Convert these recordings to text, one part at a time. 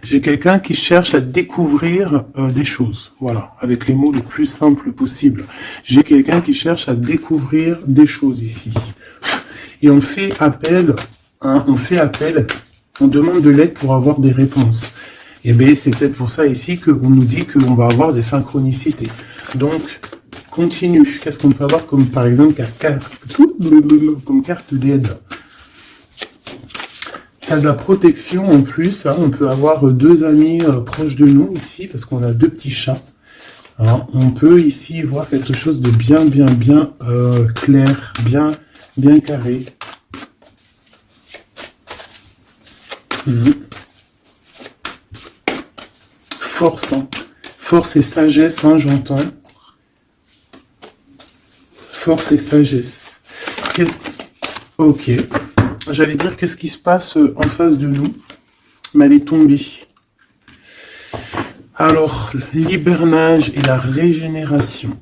J'ai quelqu'un qui cherche à découvrir des choses. Voilà, avec les mots le plus simples possible. J'ai quelqu'un qui cherche à découvrir des choses ici. Et on fait appel, hein, on demande de l'aide pour avoir des réponses. Et bien, c'est peut-être pour ça ici qu'on nous dit qu'on va avoir des synchronicités. Donc, continue. Qu'est-ce qu'on peut avoir comme, par exemple, comme carte d'aide? Tu as de la protection en plus. Hein, on peut avoir deux amis proches de nous ici, parce qu'on a deux petits chats. Hein, on peut ici voir quelque chose de bien clair, bien carré. Force, hein. Force et sagesse, hein, j'entends. Force et sagesse. Ok. J'allais dire qu'est-ce qui se passe en face de nous, mais elle est tombée. Alors, l'hibernage et la régénération.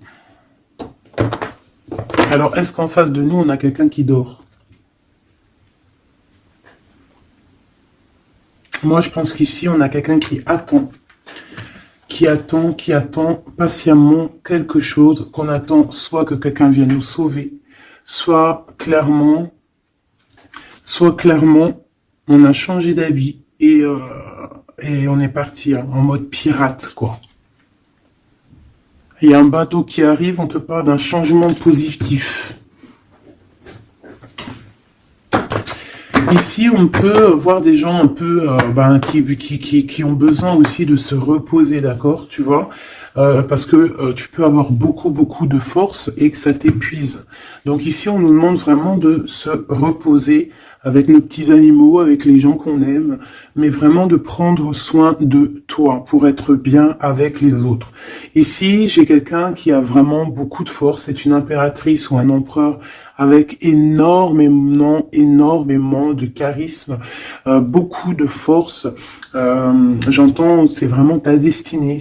Alors, est-ce qu'en face de nous, on a quelqu'un qui dort? Moi, je pense qu'ici, on a quelqu'un qui attend patiemment quelque chose, qu'on attend soit que quelqu'un vienne nous sauver, soit clairement, on a changé d'habit et on est parti hein, en mode pirate, quoi. Il y a un bateau qui arrive, on te parle d'un changement positif. Ici, on peut voir des gens un peu qui ont besoin aussi de se reposer, d'accord, tu vois, parce que tu peux avoir beaucoup de force et que ça t'épuise. Donc ici, on nous demande vraiment de se reposer avec nos petits animaux, avec les gens qu'on aime, mais vraiment de prendre soin de toi pour être bien avec les autres. Ici, j'ai quelqu'un qui a vraiment beaucoup de force, c'est une impératrice ou un empereur avec énormément de charisme, beaucoup de force. J'entends, c'est vraiment ta destinée.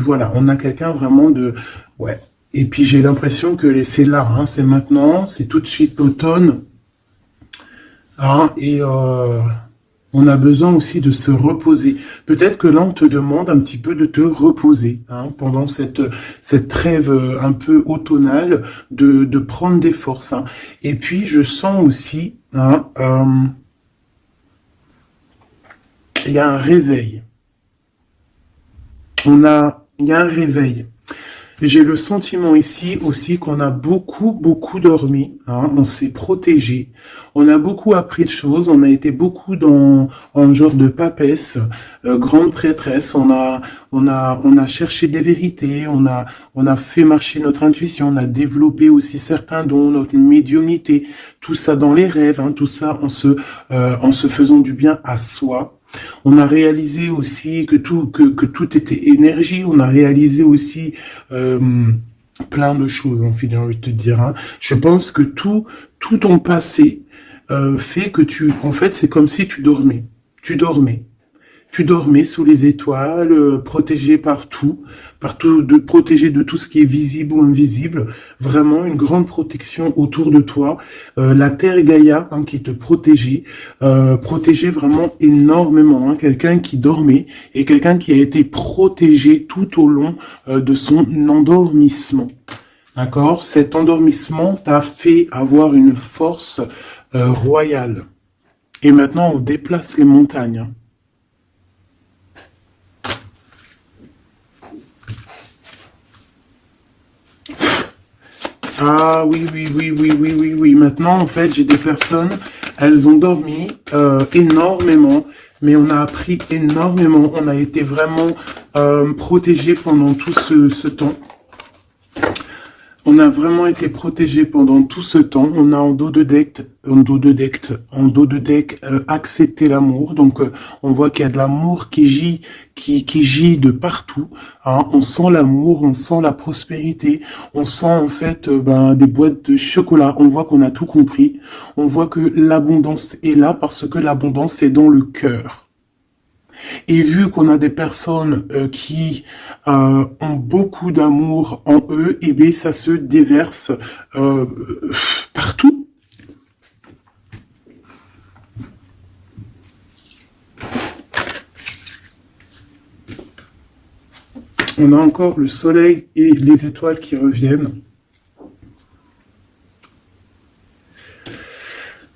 Voilà, on a quelqu'un vraiment de, ouais. Et puis j'ai l'impression que c'est là, hein, c'est maintenant, c'est tout de suite l'automne. Hein, et on a besoin aussi de se reposer. Peut-être que là, on te demande un petit peu de te reposer hein, pendant cette trêve un peu automnale, de prendre des forces. Hein. Et puis, je sens aussi, hein, il y a un réveil. Il y a un réveil. J'ai le sentiment ici aussi qu'on a beaucoup dormi, hein, on s'est protégé, on a beaucoup appris de choses, on a été beaucoup en genre de papesse, grande prêtresse, on a cherché des vérités, on a fait marcher notre intuition, on a développé aussi certains dons, notre médiumnité, tout ça dans les rêves, hein, tout ça en se faisant du bien à soi. On a réalisé aussi que tout était énergie. On a réalisé aussi plein de choses, en fait, j'ai envie de te dire. Hein. Je pense que tout ton passé fait que en fait, c'est comme si tu dormais. Tu dormais sous les étoiles, protégé partout, protégé de tout ce qui est visible ou invisible. Vraiment une grande protection autour de toi. La Terre Gaïa hein, qui te protégeait, protégeait vraiment énormément. Hein, quelqu'un qui dormait et quelqu'un qui a été protégé tout au long de son endormissement. D'accord? Cet endormissement t'a fait avoir une force royale. Et maintenant, on déplace les montagnes. Hein. Ah oui. Maintenant, en fait, j'ai des personnes, elles ont dormi énormément, mais on a appris énormément. On a été vraiment protégés pendant tout ce temps. On a vraiment été protégés pendant tout ce temps. On a en dos de deck accepté l'amour. Donc on voit qu'il y a de l'amour qui gît de partout. Hein. On sent l'amour, on sent la prospérité, on sent en fait des boîtes de chocolat. On voit qu'on a tout compris. On voit que l'abondance est là parce que l'abondance est dans le cœur. Et vu qu'on a des personnes qui ont beaucoup d'amour en eux, et bien ça se déverse partout. On a encore le soleil et les étoiles qui reviennent.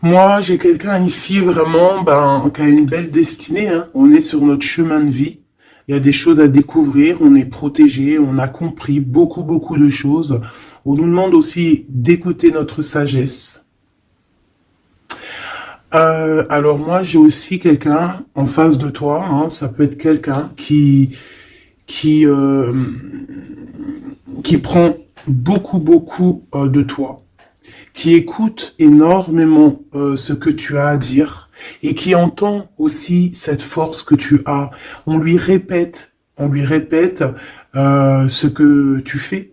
Moi, j'ai quelqu'un ici vraiment qui a une belle destinée. Hein. On est sur notre chemin de vie. Il y a des choses à découvrir. On est protégé. On a compris beaucoup, beaucoup de choses. On nous demande aussi d'écouter notre sagesse. Alors moi, j'ai aussi quelqu'un en face de toi. Hein. Ça peut être quelqu'un qui prend beaucoup, beaucoup de toi, qui écoute énormément ce que tu as à dire et qui entend aussi cette force que tu as. On lui répète ce que tu fais,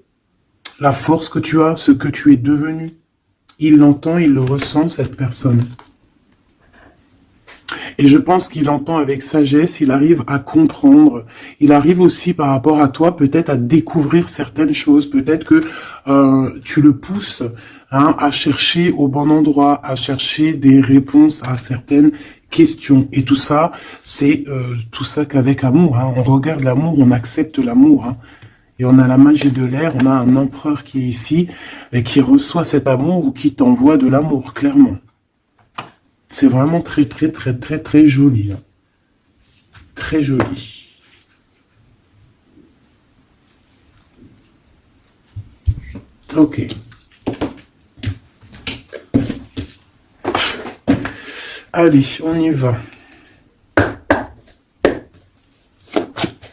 la force que tu as, ce que tu es devenu. Il l'entend, il le ressent, cette personne. Et je pense qu'il entend avec sagesse, il arrive à comprendre, il arrive aussi par rapport à toi peut-être à découvrir certaines choses, peut-être que tu le pousses à chercher au bon endroit, à chercher des réponses à certaines questions. Et tout ça, c'est tout ça qu'avec amour. Hein. On regarde l'amour, on accepte l'amour. Hein. Et on a la magie de l'air, on a un empereur qui est ici et qui reçoit cet amour ou qui t'envoie de l'amour, clairement. C'est vraiment très, très, très, très, très joli. Hein. Très joli. Ok. Allez, on y va.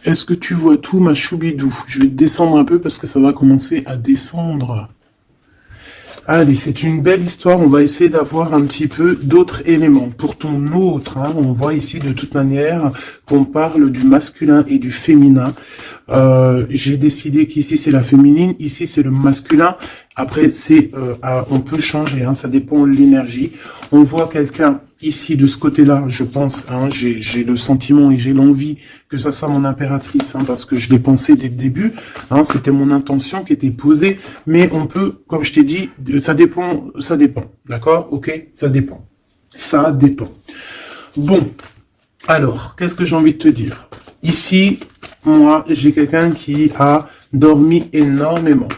Est-ce que tu vois tout, ma choubidou? Je vais descendre un peu parce que ça va commencer à descendre. Allez, c'est une belle histoire. On va essayer d'avoir un petit peu d'autres éléments. Pour ton autre, hein, on voit ici de toute manière qu'on parle du masculin et du féminin. J'ai décidé qu'ici c'est la féminine, ici c'est le masculin. Après, on peut changer, hein, ça dépend de l'énergie. On voit quelqu'un ici de ce côté-là, je pense, hein, j'ai le sentiment et j'ai l'envie que ça soit mon impératrice, hein, parce que je l'ai pensé dès le début, hein, c'était mon intention qui était posée, mais on peut, comme je t'ai dit, ça dépend, d'accord, ok, ça dépend. Bon, alors, qu'est-ce que j'ai envie de te dire? Ici, moi, j'ai quelqu'un qui a dormi énormément,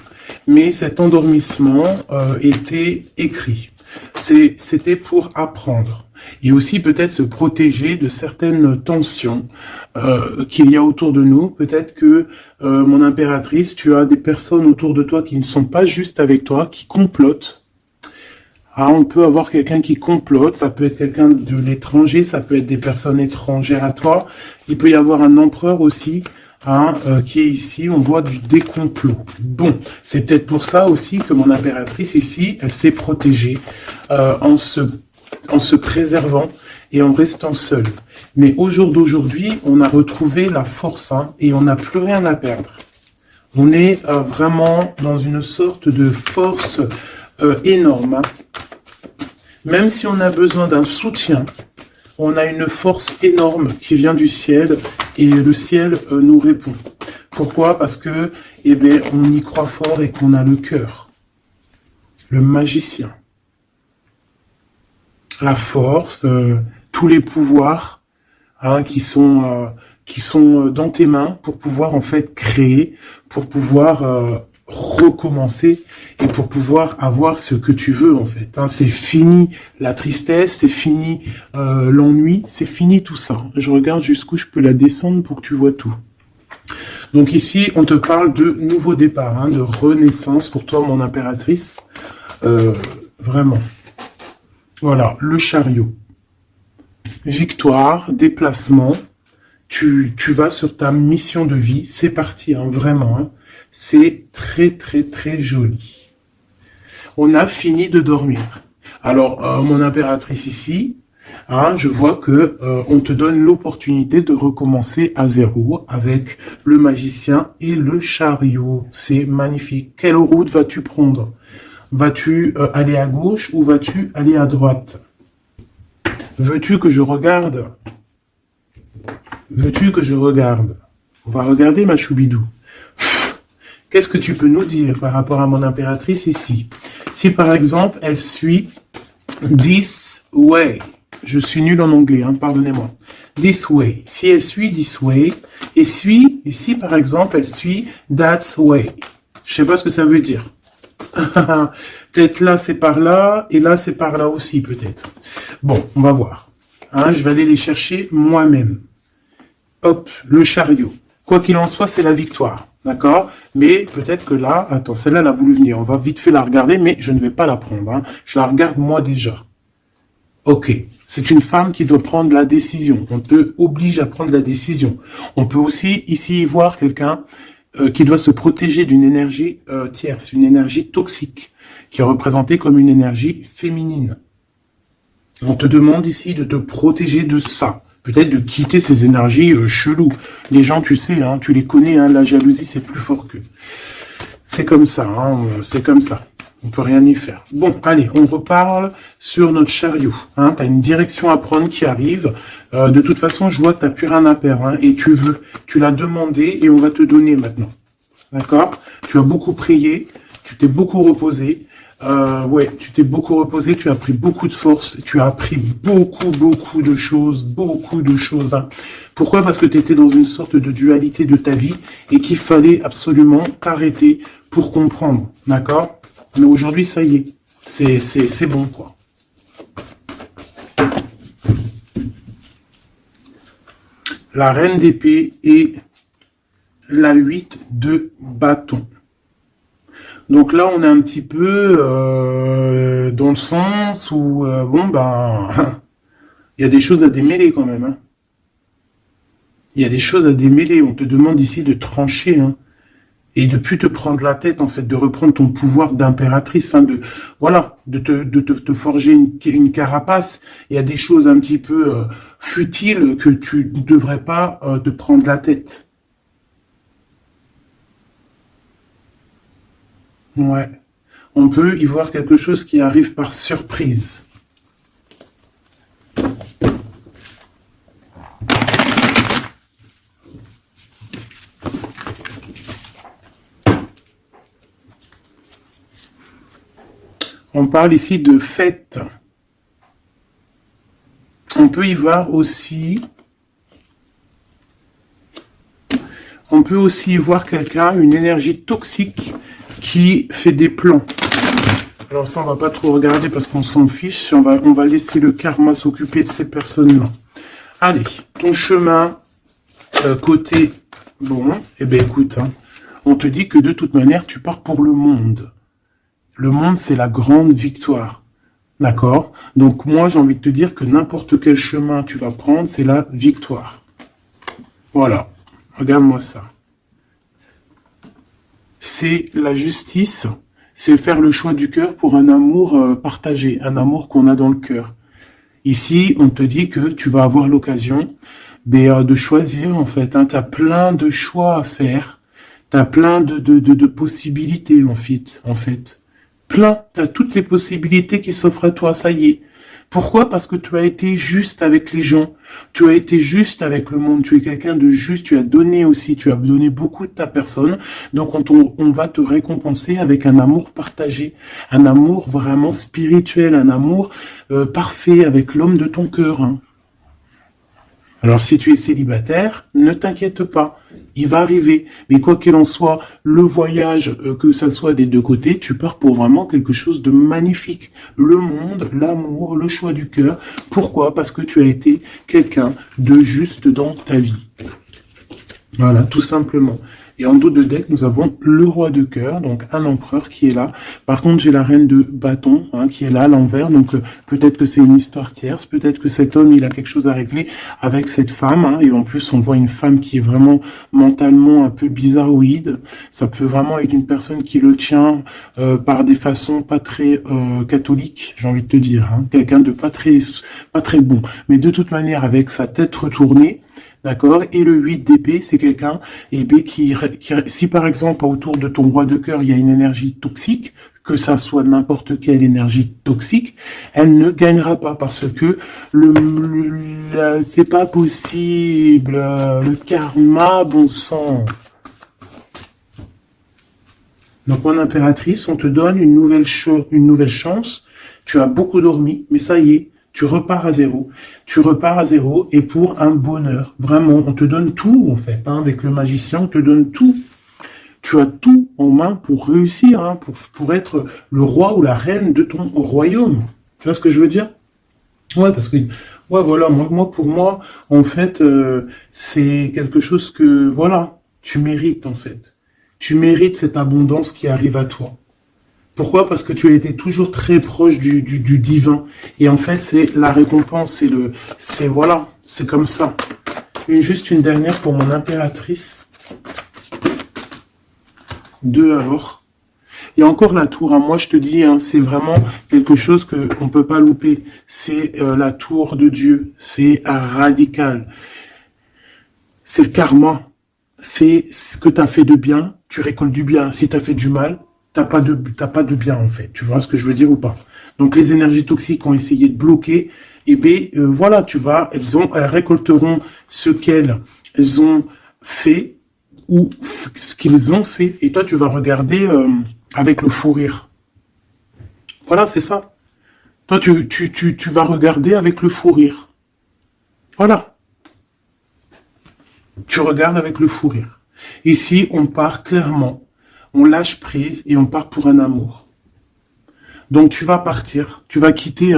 mais cet endormissement était écrit. C'était pour apprendre et aussi peut-être se protéger de certaines tensions qu'il y a autour de nous. Peut-être que, mon impératrice, tu as des personnes autour de toi qui ne sont pas juste avec toi, qui complotent. Ah, on peut avoir quelqu'un qui complote, ça peut être quelqu'un de l'étranger, ça peut être des personnes étrangères à toi. Il peut y avoir un empereur aussi, hein, qui est ici, on voit du décomplot. Bon, c'est peut-être pour ça aussi que mon impératrice ici, elle s'est protégée en se préservant et en restant seule. Mais au jour d'aujourd'hui, on a retrouvé la force, hein, et on n'a plus rien à perdre. On est vraiment dans une sorte de force énorme. Hein. Même si on a besoin d'un soutien, on a une force énorme qui vient du ciel et le ciel nous répond. Pourquoi? Parce que, on y croit fort et qu'on a le cœur. Le magicien. La force, tous les pouvoirs, hein, qui sont dans tes mains pour pouvoir en fait créer, pour pouvoir recommencer et pour pouvoir avoir ce que tu veux en fait. Hein. C'est fini la tristesse, c'est fini l'ennui, c'est fini tout ça. Je regarde jusqu'où je peux la descendre pour que tu vois tout. Donc ici, on te parle de nouveau départ, hein, de renaissance pour toi, mon impératrice. Vraiment. Voilà, le chariot. Victoire, déplacement. Tu vas sur ta mission de vie. C'est parti, hein, vraiment. Hein. C'est très, très, très joli. On a fini de dormir. Alors, mon impératrice ici, hein, je vois que on te donne l'opportunité de recommencer à zéro avec le magicien et le chariot. C'est magnifique. Quelle route vas-tu prendre? Vas-tu aller à gauche ou vas-tu aller à droite? Veux-tu que je regarde? Veux-tu que je regarde? On va regarder, ma choubidou. Qu'est-ce que tu peux nous dire par rapport à mon impératrice ici? Si par exemple, elle suit this way. Je suis nul en anglais, hein, pardonnez-moi. this way. Si elle suit this way, et suit, ici par exemple, elle suit that way. Je sais pas ce que ça veut dire. Peut-être là c'est par là, et là c'est par là aussi peut-être. Bon, on va voir. Hein, je vais aller les chercher moi-même. Hop, le chariot. Quoi qu'il en soit, c'est la victoire. D'accord? Mais peut-être que là, attends, celle-là, elle a voulu venir. On va vite fait la regarder, mais je ne vais pas la prendre. Hein. Je la regarde moi déjà. Ok, c'est une femme qui doit prendre la décision. On te oblige à prendre la décision. On peut aussi ici voir quelqu'un qui doit se protéger d'une énergie tierce, une énergie toxique, qui est représentée comme une énergie féminine. On te demande ici de te protéger de ça. Peut-être de quitter ces énergies cheloues. Les gens, tu sais, hein, tu les connais, hein, la jalousie, c'est plus fort qu'eux. C'est comme ça, hein, c'est comme ça. On peut rien y faire. Bon, allez, on reparle sur notre chariot. Hein, tu as une direction à prendre qui arrive. De toute façon, je vois que tu n'as plus rien à perdre. Hein, et tu l'as demandé et on va te donner maintenant. D'accord? Tu as beaucoup prié, tu t'es beaucoup reposé. Ouais, tu t'es beaucoup reposé, tu as pris beaucoup de force, tu as appris beaucoup de choses, hein. Pourquoi? Parce que tu étais dans une sorte de dualité de ta vie et qu'il fallait absolument t'arrêter pour comprendre, d'accord? Mais aujourd'hui, ça y est, c'est bon, quoi. La reine d'épée et la 8 de bâton. Donc là, on est un petit peu dans le sens où, bon, ben, il y a des choses à démêler quand même. Hein. Il y a des choses à démêler. On te demande ici de trancher, hein, et de plus te prendre la tête, en fait, de reprendre ton pouvoir d'impératrice, hein, de te forger une carapace. Il y a des choses un petit peu futiles que tu ne devrais pas te prendre la tête. Ouais, on peut y voir quelque chose qui arrive par surprise. On parle ici de fête. On peut y voir aussi... On peut aussi y voir quelqu'un, une énergie toxique qui fait des plans. Alors ça, on va pas trop regarder parce qu'on s'en fiche. On va laisser le karma s'occuper de ces personnes-là. Allez, ton chemin côté... Bon, eh bien écoute, hein, on te dit que de toute manière, tu pars pour le monde. Le monde, c'est la grande victoire. D'accord? Donc moi, j'ai envie de te dire que n'importe quel chemin tu vas prendre, c'est la victoire. Voilà. Regarde-moi ça. C'est la justice, c'est faire le choix du cœur pour un amour partagé, un amour qu'on a dans le cœur. Ici, on te dit que tu vas avoir l'occasion de choisir, en fait. Hein, tu as plein de choix à faire, tu as plein de possibilités, en fait. Plein, tu as toutes les possibilités qui s'offrent à toi, ça y est. Pourquoi? Parce que tu as été juste avec les gens, tu as été juste avec le monde, tu es quelqu'un de juste, tu as donné aussi, tu as donné beaucoup de ta personne, donc on va te récompenser avec un amour partagé, un amour vraiment spirituel, un amour parfait avec l'homme de ton cœur. Hein. Alors si tu es célibataire, ne t'inquiète pas, il va arriver. Mais quoi qu'il en soit, le voyage, que ça soit des deux côtés, tu pars pour vraiment quelque chose de magnifique. Le monde, l'amour, le choix du cœur. Pourquoi? Parce que tu as été quelqu'un de juste dans ta vie. Voilà, tout simplement. Et en dos de deck, nous avons le roi de cœur, donc un empereur qui est là. Par contre, j'ai la reine de bâton, hein, qui est là à l'envers. Donc peut-être que c'est une histoire tierce, peut-être que cet homme, il a quelque chose à régler avec cette femme. Hein, et en plus, on voit une femme qui est vraiment mentalement un peu bizarroïde. Ça peut vraiment être une personne qui le tient par des façons pas très catholiques, j'ai envie de te dire. Hein, quelqu'un de pas très bon. Mais de toute manière, avec sa tête retournée, d'accord? Et le 8 d'épée, c'est quelqu'un qui, si par exemple autour de ton roi de cœur, il y a une énergie toxique, que ça soit n'importe quelle énergie toxique, elle ne gagnera pas parce que c'est pas possible. Le karma, bon sang. Donc en impératrice, on te donne une nouvelle chance. Tu as beaucoup dormi, mais ça y est. Tu repars à zéro. Tu repars à zéro et pour un bonheur. Vraiment, on te donne tout, en fait. Hein, avec le magicien, on te donne tout. Tu as tout en main pour réussir, hein, pour être le roi ou la reine de ton royaume. Tu vois ce que je veux dire? Ouais, parce que, ouais, voilà, pour moi, en fait, c'est quelque chose que, voilà, tu mérites, en fait. Tu mérites cette abondance qui arrive à toi. Pourquoi? Parce que tu as été toujours très proche du divin. Et en fait, c'est la récompense, voilà, c'est comme ça. Juste une dernière pour mon impératrice. 2 alors. Et encore la tour, hein, moi je te dis, hein, c'est vraiment quelque chose que on peut pas louper. C'est la tour de Dieu, c'est radical. C'est le karma, c'est ce que tu as fait de bien, tu récoltes du bien. Si tu as fait du mal, t'as pas de bien en fait. Tu vois ce que je veux dire ou pas? Donc les énergies toxiques ont essayé de bloquer, et bien voilà, elles récolteront ce qu'elles ont fait ou ce qu'ils ont fait, et toi tu vas regarder avec le fou rire. Voilà, c'est ça. Toi tu vas regarder avec le fou rire. Voilà. Tu regardes avec le fou rire. Ici, on part clairement, on lâche prise et on part pour un amour. Donc tu vas partir, tu vas quitter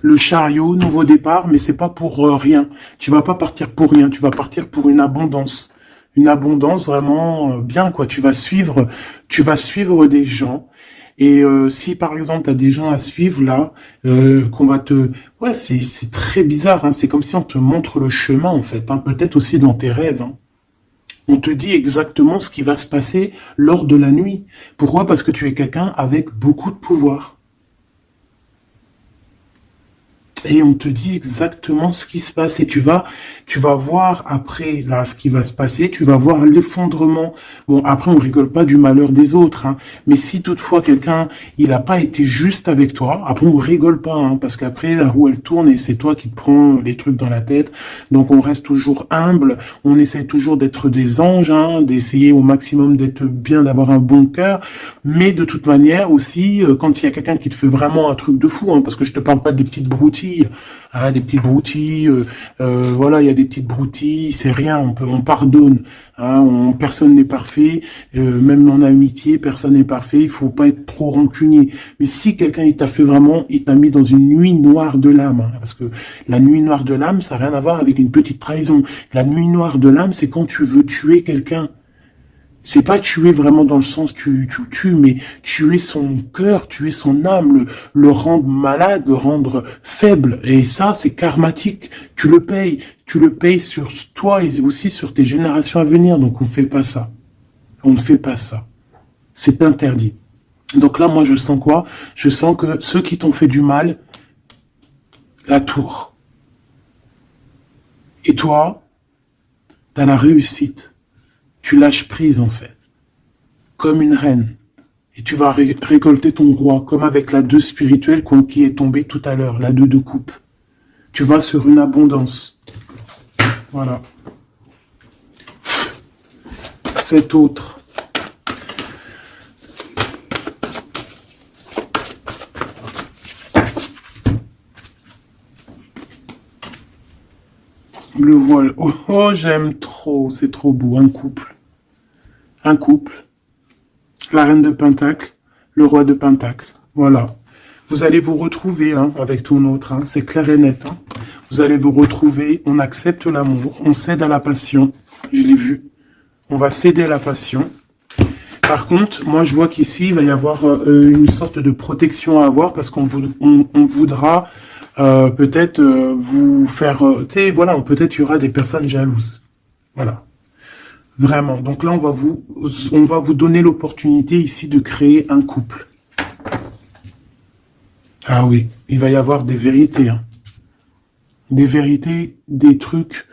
le chariot, nouveau départ, mais c'est pas pour rien. Tu vas pas partir pour rien, tu vas partir pour une abondance. Une abondance vraiment bien, quoi. Tu vas suivre des gens. Et si par exemple tu as des gens à suivre là, qu'on va te... Ouais, c'est très bizarre, hein. C'est comme si on te montre le chemin en fait, hein. Peut-être aussi dans tes rêves, hein. On te dit exactement ce qui va se passer lors de la nuit. Pourquoi? Parce que tu es quelqu'un avec beaucoup de pouvoir. Et on te dit exactement ce qui se passe. Et tu vas voir après, là, ce qui va se passer. Tu vas voir l'effondrement. Bon, après, on rigole pas du malheur des autres, hein. Mais si toutefois quelqu'un, il n'a pas été juste avec toi, après, on rigole pas, hein, parce qu'après, la roue, elle tourne et c'est toi qui te prends les trucs dans la tête. Donc, on reste toujours humble. On essaie toujours d'être des anges, hein, d'essayer au maximum d'être bien, d'avoir un bon cœur. Mais de toute manière, aussi, quand il y a quelqu'un qui te fait vraiment un truc de fou, hein, parce que je te parle pas des petites broutilles, des petites broutilles, voilà, il y a des petites broutilles, c'est rien, on pardonne, hein, personne n'est parfait, même en amitié, personne n'est parfait, il faut pas être trop rancunier. Mais si quelqu'un il t'a fait vraiment, il t'a mis dans une nuit noire de l'âme, hein, parce que la nuit noire de l'âme, ça n'a rien à voir avec une petite trahison. La nuit noire de l'âme, c'est quand tu veux tuer quelqu'un. C'est pas tuer vraiment dans le sens tu tues, mais tuer son cœur, tuer son âme, le rendre malade, le rendre faible. Et ça, c'est karmatique. Tu le payes sur toi et aussi sur tes générations à venir. Donc on ne fait pas ça. On ne fait pas ça. C'est interdit. Donc là, moi, je sens quoi? Je sens que ceux qui t'ont fait du mal, la tour. Et toi, t'as la réussite. Tu lâches prise, en fait, comme une reine. Et tu vas récolter ton roi, comme avec la 2 spirituelle qui est tombée tout à l'heure, la 2 de coupe. Tu vas sur une abondance. Voilà. Cet autre. Le voile. Oh, oh, j'aime trop. C'est trop beau. Un couple. Un couple. La reine de Pentacle. Le roi de Pentacle. Voilà. Vous allez vous retrouver avec ton autre. Hein. C'est clair et net. Hein. Vous allez vous retrouver. On accepte l'amour. On cède à la passion. Je l'ai vu. On va céder à la passion. Par contre, moi, je vois qu'ici, il va y avoir une sorte de protection à avoir parce qu'on voudra peut-être vous faire... tu sais, voilà, peut-être il y aura des personnes jalouses. Voilà. Vraiment. Donc là, on va vous donner l'opportunité ici de créer un couple. Ah oui, il va y avoir des vérités. Hein. Des vérités, des trucs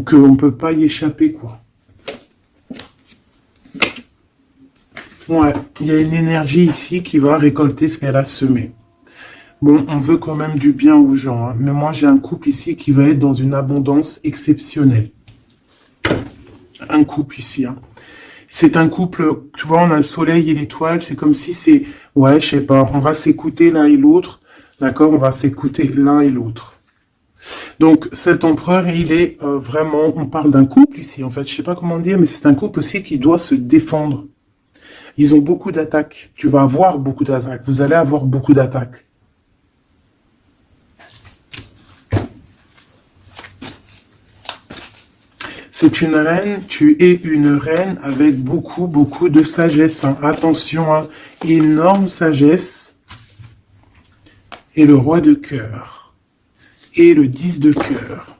qu'on ne peut pas y échapper, quoi. Ouais, il y a une énergie ici qui va récolter ce qu'elle a semé. Bon, on veut quand même du bien aux gens, hein, mais moi j'ai un couple ici qui va être dans une abondance exceptionnelle. Un couple ici. Hein. C'est un couple, tu vois, on a le soleil et l'étoile, c'est comme si c'est... Ouais, je sais pas, on va s'écouter l'un et l'autre. D'accord? On va s'écouter l'un et l'autre. Donc, cet empereur, il est vraiment... On parle d'un couple ici, en fait. Je sais pas comment dire, mais c'est un couple aussi qui doit se défendre. Ils ont beaucoup d'attaques. Tu vas avoir beaucoup d'attaques. Vous allez avoir beaucoup d'attaques. C'est une reine, tu es une reine avec beaucoup, beaucoup de sagesse. Hein. Attention, hein. Énorme sagesse. Et le roi de cœur. Et le 10 de cœur.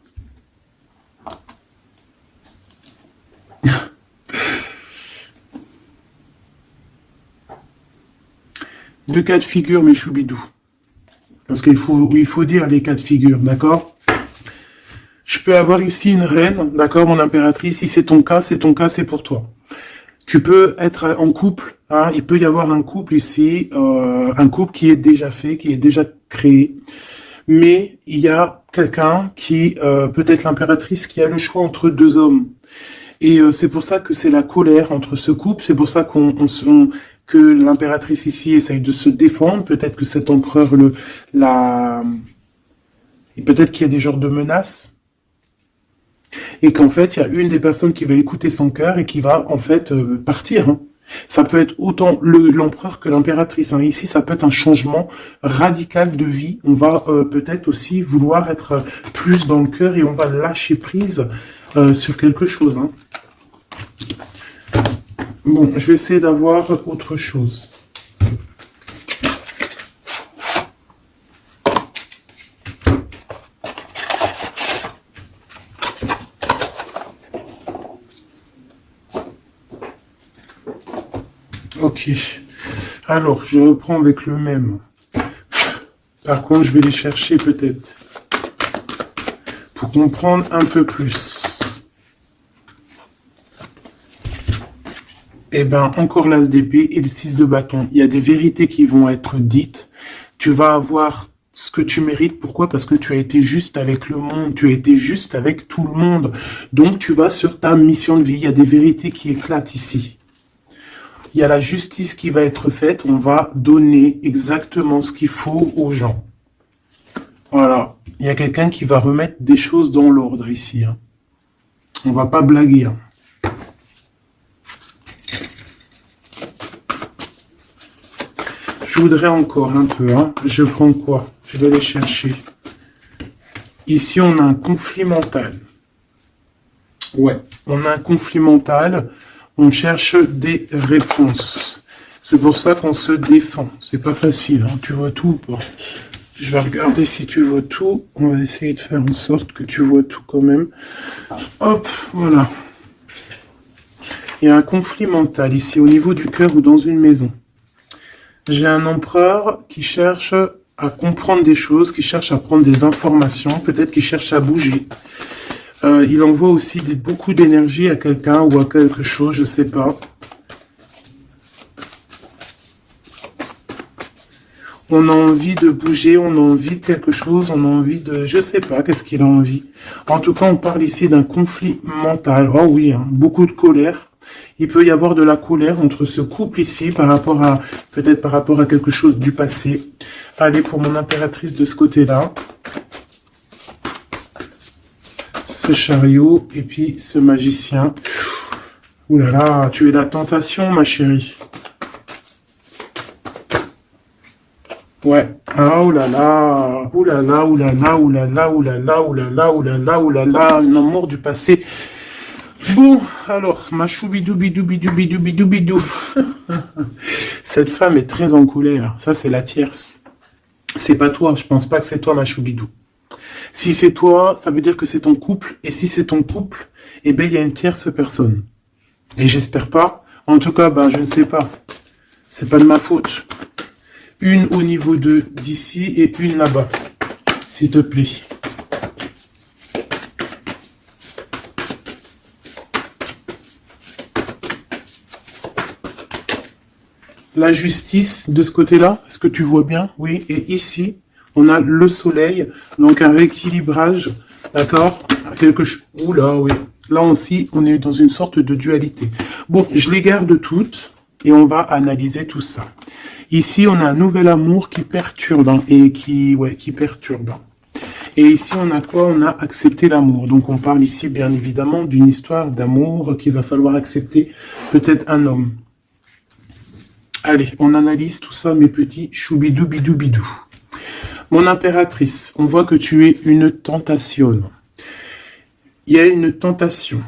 Deux cas de figure, mes choubidous. Parce qu'il faut dire les cas de figure, d'accord? Je peux avoir ici une reine, d'accord, mon impératrice. Si c'est ton cas, c'est pour toi. Tu peux être en couple, hein, il peut y avoir un couple ici, un couple qui est déjà fait, qui est déjà créé. Mais il y a quelqu'un qui, peut-être l'impératrice, qui a le choix entre deux hommes. Et c'est pour ça que c'est la colère entre ce couple, c'est pour ça que l'impératrice ici essaye de se défendre. Peut-être que cet empereur et peut-être qu'il y a des genres de menaces. Et qu'en fait, il y a une des personnes qui va écouter son cœur et qui va en fait partir. Hein. Ça peut être autant l'empereur que l'impératrice. Hein. Ici, ça peut être un changement radical de vie. On va peut-être aussi vouloir être plus dans le cœur et on va lâcher prise sur quelque chose. Hein. Bon, je vais essayer d'avoir autre chose. Ok. Alors, je reprends avec le même. Par contre, je vais les chercher peut-être. Pour comprendre un peu plus. Eh ben, encore l'as d'épée et le 6 de bâton. Il y a des vérités qui vont être dites. Tu vas avoir ce que tu mérites. Pourquoi? Parce que tu as été juste avec le monde. Tu as été juste avec tout le monde. Donc, tu vas sur ta mission de vie. Il y a des vérités qui éclatent ici. Il y a la justice qui va être faite. On va donner exactement ce qu'il faut aux gens. Voilà. Il y a quelqu'un qui va remettre des choses dans l'ordre ici. Hein. On va pas blaguer. Hein. Je voudrais encore un peu. Hein. Je prends quoi? Je vais les chercher. Ici, on a un conflit mental. Ouais, on a un conflit mental. On cherche des réponses. C'est pour ça qu'on se défend. C'est pas facile. Hein. Tu vois tout ou pas? Je vais regarder si tu vois tout. On va essayer de faire en sorte que tu vois tout quand même. Hop, voilà. Il y a un conflit mental ici au niveau du cœur ou dans une maison. J'ai un empereur qui cherche à comprendre des choses, qui cherche à prendre des informations, peut-être qu'il cherche à bouger. Il envoie aussi beaucoup d'énergie à quelqu'un ou à quelque chose, je sais pas. On a envie de bouger, on a envie de quelque chose, on a envie de... Je sais pas, qu'est-ce qu'il a envie. En tout cas, on parle ici d'un conflit mental. Oh oui, hein, beaucoup de colère. Il peut y avoir de la colère entre ce couple ici par rapport à... Peut-être par rapport à quelque chose du passé. Allez, pour mon impératrice de ce côté-là. Ce chariot et puis ce magicien. Ouh là là, tu es la tentation, ma chérie. Ouais. Ah, oh là là, oh là là, oh là là, oh là là, oh là là, oh là là, oh là là, oh là là, un amour du passé. Bon, alors, ma choubidou, bidou, bidou, bidou, bidou, bidou. Cette femme est très en colère. Ça, c'est la tierce. C'est pas toi. Je pense pas que c'est toi, ma choubidou. Si c'est toi, ça veut dire que c'est ton couple. Et si c'est ton couple, eh ben, il y a une tierce personne. Et j'espère pas. En tout cas, ben, je ne sais pas. C'est pas de ma faute. Une au niveau d'ici et une là-bas. S'il te plaît. La justice de ce côté-là, est-ce que tu vois bien? Oui. Et ici, on a le soleil, donc un rééquilibrage, d'accord? Quelque chose. Oula, oui. Là aussi, on est dans une sorte de dualité. Bon, je les garde toutes. et on va analyser tout ça. Ici, on a un nouvel amour qui perturbe, hein, et qui perturbe. Et ici, on a quoi? On a accepté l'amour. Donc, on parle ici, bien évidemment, d'une histoire d'amour qu'il va falloir accepter, peut-être un homme. Allez, on analyse tout ça, mes petits choubidou bidou bidou. Mon impératrice, on voit que tu es une tentation. Il y a une tentation.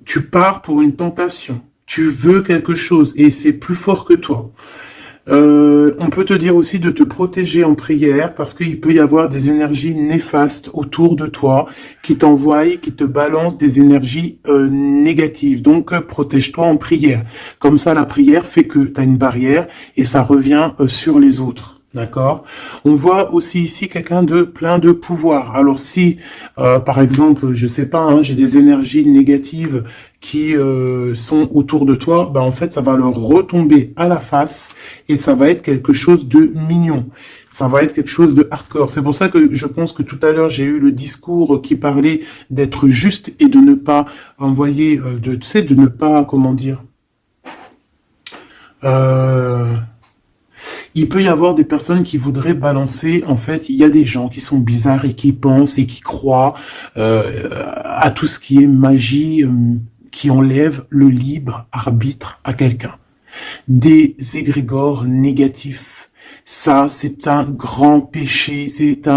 Tu pars pour une tentation. Tu veux quelque chose et c'est plus fort que toi. On peut te dire aussi de te protéger en prière parce qu'il peut y avoir des énergies néfastes autour de toi qui t'envoient, qui te balancent des énergies négatives. Donc, protège-toi en prière. Comme ça, la prière fait que tu as une barrière et ça revient sur les autres. D'accord. On voit aussi ici quelqu'un de plein de pouvoir. Alors si, par exemple, je sais pas, hein, j'ai des énergies négatives qui sont autour de toi, ben en fait, ça va leur retomber à la face et ça va être quelque chose de mignon. Ça va être quelque chose de hardcore. C'est pour ça que je pense que tout à l'heure, j'ai eu le discours qui parlait d'être juste et de ne pas envoyer, tu sais, de ne pas, comment dire, il peut y avoir des personnes qui voudraient balancer, en fait, il y a des gens qui sont bizarres et qui pensent et qui croient à tout ce qui est magie, qui enlève le libre arbitre à quelqu'un. Des égrégores négatifs. Ça, c'est un grand péché, c'est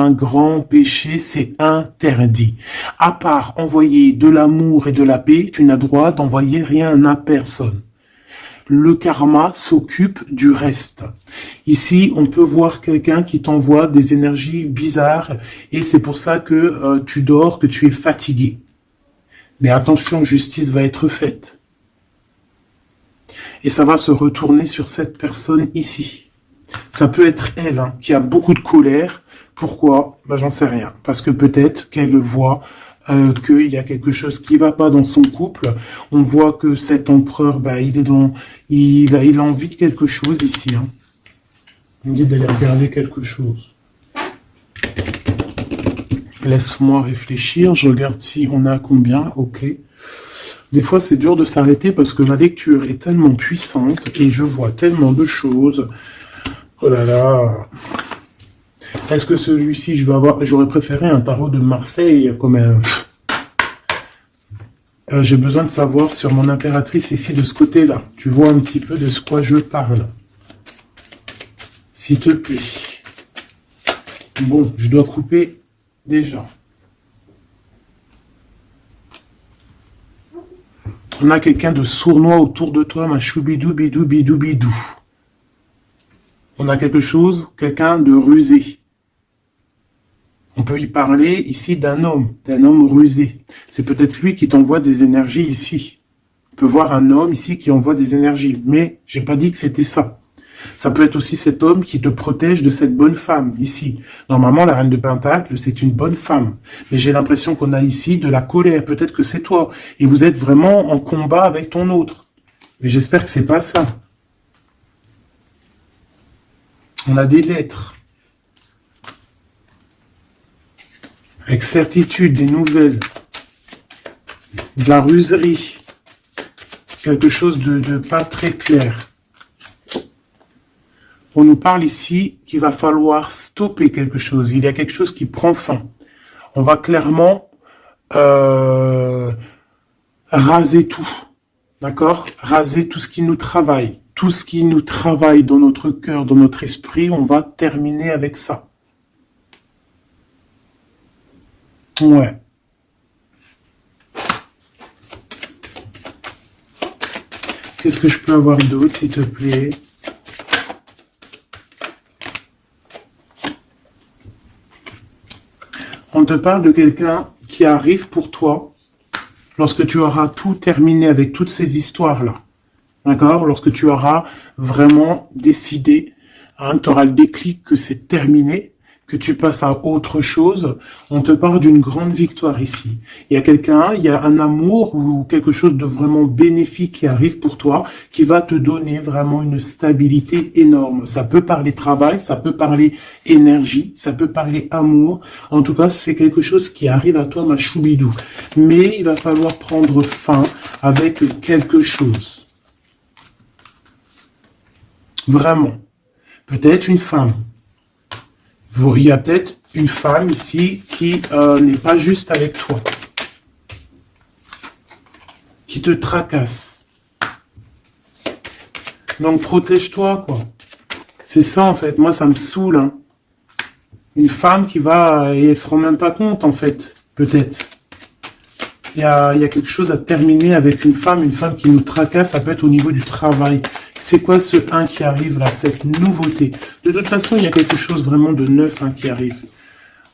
interdit. À part envoyer de l'amour et de la paix, tu n'as droit d'envoyer rien à personne. Le karma s'occupe du reste. Ici, on peut voir quelqu'un qui t'envoie des énergies bizarres et c'est pour ça que tu dors, que tu es fatigué. Mais attention, justice va être faite. Et ça va se retourner sur cette personne ici. Ça peut être elle, hein, qui a beaucoup de colère. Pourquoi? Ben, j'en sais rien. Parce que peut-être qu'elle voit qu'il y a quelque chose qui va pas dans son couple. On voit que cet empereur, bah, il a envie de quelque chose ici. Hein. Il me dit d'aller regarder quelque chose. Laisse-moi réfléchir. Je regarde si on a combien. Ok. Des fois, c'est dur de s'arrêter parce que ma lecture est tellement puissante et je vois tellement de choses. Oh là là. Est-ce que celui-ci, j'aurais préféré un tarot de Marseille comme un... j'ai besoin de savoir sur mon impératrice ici de ce côté-là. Tu vois un petit peu de ce quoi je parle. S'il te plaît. Bon, je dois couper déjà. On a quelqu'un de sournois autour de toi, ma choubidou bidou bidou bidou. On a quelque chose, quelqu'un de rusé. On peut y parler ici d'un homme rusé. C'est peut-être lui qui t'envoie des énergies ici. On peut voir un homme ici qui envoie des énergies, mais j'ai pas dit que c'était ça. Ça peut être aussi cet homme qui te protège de cette bonne femme ici. Normalement, la reine de Pentacle, c'est une bonne femme. Mais j'ai l'impression qu'on a ici de la colère. Peut-être que c'est toi. Et vous êtes vraiment en combat avec ton autre. Mais j'espère que c'est pas ça. On a des lettres. Avec certitude, des nouvelles, de la ruserie, quelque chose de pas très clair. On nous parle ici qu'il va falloir stopper quelque chose. Il y a quelque chose qui prend fin. On va clairement raser tout, d'accord? Raser tout ce qui nous travaille. Tout ce qui nous travaille dans notre cœur, dans notre esprit, on va terminer avec ça. Ouais. Qu'est-ce que je peux avoir d'autre, s'il te plaît? On te parle de quelqu'un qui arrive pour toi lorsque tu auras tout terminé avec toutes ces histoires-là. D'accord? Lorsque tu auras vraiment décidé, hein, tu auras le déclic que c'est terminé, que tu passes à autre chose, on te parle d'une grande victoire ici. Il y a quelqu'un, il y a un amour ou quelque chose de vraiment bénéfique qui arrive pour toi, qui va te donner vraiment une stabilité énorme. Ça peut parler travail, ça peut parler énergie, ça peut parler amour. En tout cas, c'est quelque chose qui arrive à toi, ma choubidou. Mais il va falloir prendre fin avec quelque chose. Vraiment. Peut-être une femme. Il y a peut-être une femme ici qui n'est pas juste avec toi. Qui te tracasse. Donc protège-toi, quoi. C'est ça, en fait. Moi, ça me saoule, hein. Une femme qui va... Et elle se rend même pas compte, en fait. Peut-être. Il y a quelque chose à terminer avec une femme qui nous tracasse. Ça peut être au niveau du travail. C'est quoi ce 1 qui arrive, là? Cette nouveauté. De toute façon, il y a quelque chose vraiment de neuf, hein, qui arrive.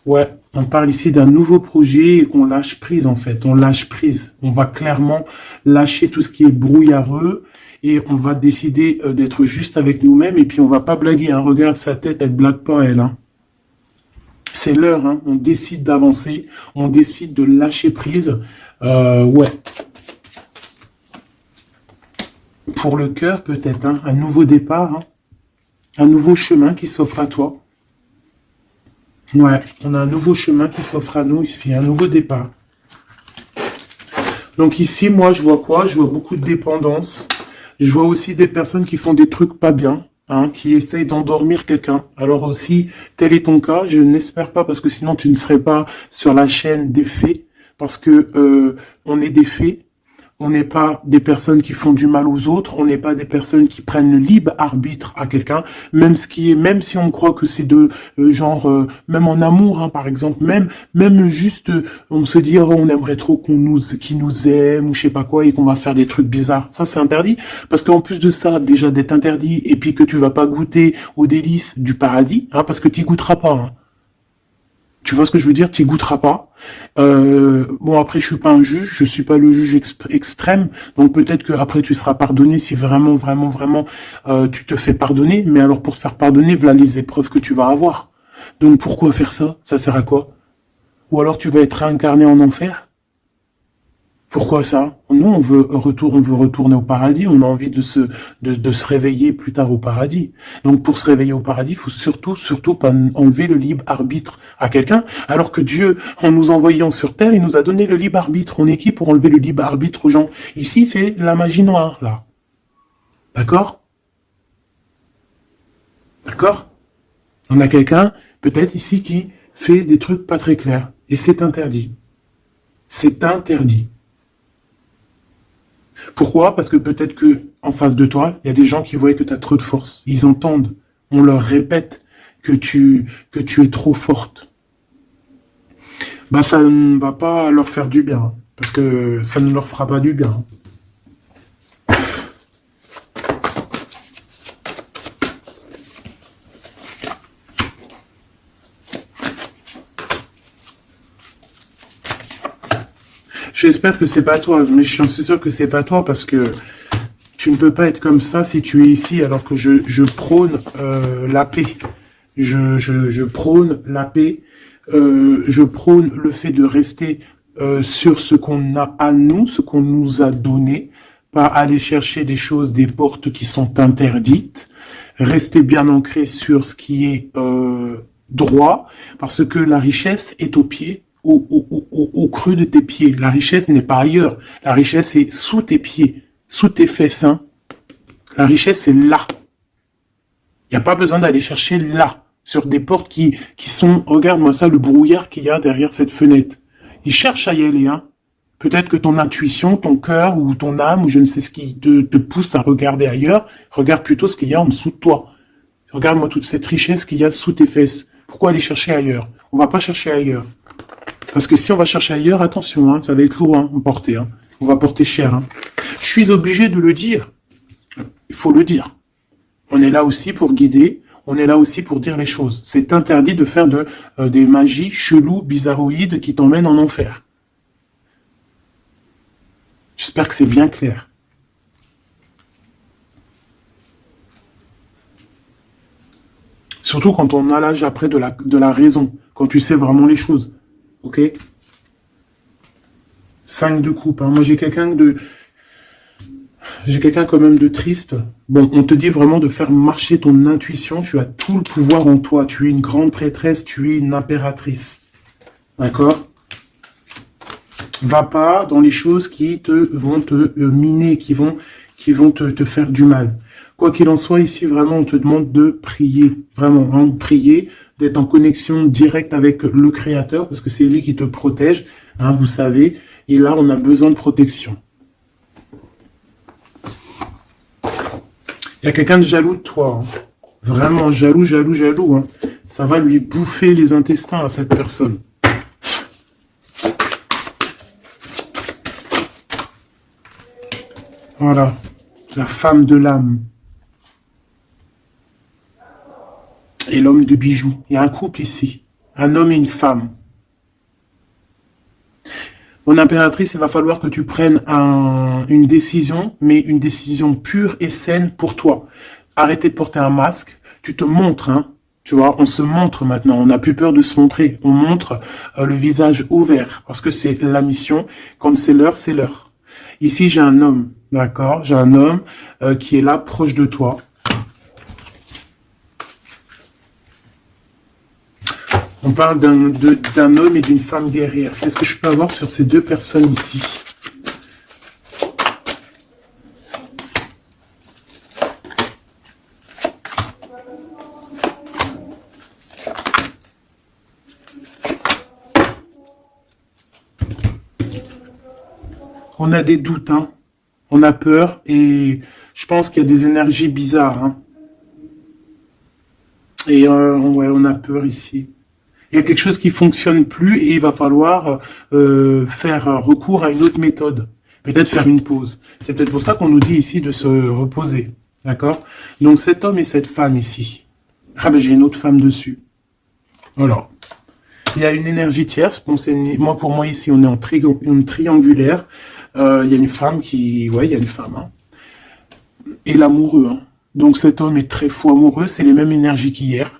Ouais, on parle ici d'un nouveau projet et on lâche prise, en fait. On lâche prise. On va clairement lâcher tout ce qui est brouillareux. Et on va décider d'être juste avec nous-mêmes. Et puis, on va pas blaguer, hein. Regarde sa tête, elle blague pas, elle, hein. C'est l'heure, hein. On décide d'avancer. On décide de lâcher prise. Ouais. Pour le cœur, peut-être, hein. Un nouveau départ, hein. Un nouveau chemin qui s'offre à toi. Ouais, on a un nouveau chemin qui s'offre à nous ici. Un nouveau départ. Donc ici, moi, je vois quoi? Je vois beaucoup de dépendance. Je vois aussi des personnes qui font des trucs pas bien, hein, qui essayent d'endormir quelqu'un. Alors aussi, tel est ton cas, je n'espère pas, parce que sinon tu ne serais pas sur la chaîne des faits, parce que on est des faits. On n'est pas des personnes qui font du mal aux autres, on n'est pas des personnes qui prennent le libre arbitre à quelqu'un, même si on croit que c'est de même en amour, hein, par exemple, même juste on se dit oh, on aimerait trop qu'il nous aime ou je sais pas quoi et qu'on va faire des trucs bizarres. Ça c'est interdit parce qu'en plus de ça, déjà d'être interdit et puis que tu vas pas goûter aux délices du paradis, hein, parce que tu goûteras pas. Hein. Tu vois ce que je veux dire? Tu y goûteras pas. Bon, après, je suis pas un juge, je suis pas le juge extrême, donc peut-être que après tu seras pardonné si vraiment, vraiment, vraiment tu te fais pardonner. Mais alors pour te faire pardonner, voilà les épreuves que tu vas avoir. Donc pourquoi faire ça? Ça sert à quoi? Ou alors tu vas être réincarné en enfer? Pourquoi ça? Nous, on veut retourner au paradis, on a envie de se réveiller plus tard au paradis. Donc, pour se réveiller au paradis, il faut surtout pas enlever le libre arbitre à quelqu'un, alors que Dieu, en nous envoyant sur Terre, il nous a donné le libre arbitre. On est qui pour enlever le libre arbitre aux gens? Ici, c'est la magie noire, là. D'accord? D'accord? On a quelqu'un, peut-être ici, qui fait des trucs pas très clairs. Et c'est interdit. C'est interdit. Pourquoi? Parce que peut-être que en face de toi, il y a des gens qui voient que tu as trop de force. Ils entendent, on leur répète que tu es trop forte. Bah ça ne va pas leur faire du bien, hein, parce que ça ne leur fera pas du bien. J'espère que c'est pas toi, mais je suis sûr que c'est pas toi parce que tu ne peux pas être comme ça si tu es ici alors que je prône la paix. Je prône la paix. Je prône le fait de rester sur ce qu'on a à nous, ce qu'on nous a donné, pas aller chercher des choses, des portes qui sont interdites. Rester bien ancré sur ce qui est droit, parce que la richesse est au pied. Au creux de tes pieds. La richesse n'est pas ailleurs. La richesse est sous tes pieds, sous tes fesses. Hein. La richesse est là. Il n'y a pas besoin d'aller chercher là, sur des portes qui sont... Regarde-moi ça, le brouillard qu'il y a derrière cette fenêtre. Il cherche à y aller. Hein. Peut-être que ton intuition, ton cœur ou ton âme, ou je ne sais ce qui te pousse à regarder ailleurs, regarde plutôt ce qu'il y a en dessous de toi. Regarde-moi toute cette richesse qu'il y a sous tes fesses. Pourquoi aller chercher ailleurs? On va pas chercher ailleurs. Parce que si on va chercher ailleurs, attention, hein, ça va être lourd à porter. Hein. On va porter cher. Hein. Je suis obligé de le dire. Il faut le dire. On est là aussi pour guider. On est là aussi pour dire les choses. C'est interdit de faire des magies cheloues, bizarroïdes qui t'emmènent en enfer. J'espère que c'est bien clair. Surtout quand on a l'âge après de la raison. Quand tu sais vraiment les choses. Ok? 5 de coupe. Hein. Moi, j'ai quelqu'un quand même de triste. Bon, on te dit vraiment de faire marcher ton intuition. Tu as tout le pouvoir en toi. Tu es une grande prêtresse. Tu es une impératrice. D'accord? Va pas dans les choses qui vont te miner, qui qui vont te faire du mal. Quoi qu'il en soit, ici, vraiment, on te demande de prier. Vraiment, hein, prier, d'être en connexion directe avec le Créateur, parce que c'est lui qui te protège, hein, vous savez. Et là, on a besoin de protection. Il y a quelqu'un de jaloux de toi. Hein. Vraiment jaloux, jaloux, jaloux. Hein. Ça va lui bouffer les intestins à cette personne. Voilà. La femme de l'âme. Et l'homme de bijoux. Il y a un couple ici. Un homme et une femme. Mon impératrice, il va falloir que tu prennes une décision, mais une décision pure et saine pour toi. Arrêtez de porter un masque. Tu te montres, hein. Tu vois, on se montre maintenant. On n'a plus peur de se montrer. On montre le visage ouvert parce que c'est la mission. Quand c'est l'heure, c'est l'heure. Ici, j'ai un homme, d'accord? J'ai un homme qui est là, proche de toi. On parle d'un homme et d'une femme guerrière. Qu'est-ce que je peux avoir sur ces deux personnes ici? On a des doutes, hein. On a peur et je pense qu'il y a des énergies bizarres. Hein. Et ouais, on a peur ici. Il y a quelque chose qui fonctionne plus et il va falloir faire recours à une autre méthode. Peut-être faire une pause. C'est peut-être pour ça qu'on nous dit ici de se reposer. D'accord? Donc cet homme et cette femme ici. Ah ben j'ai une autre femme dessus. Alors. Il y a une énergie tierce. Bon, moi, pour moi ici, on est en triangulaire. Il y a une femme qui... Ouais, il y a une femme. Hein. Et l'amoureux. Hein. Donc cet homme est très fou amoureux. C'est les mêmes énergies qu'hier.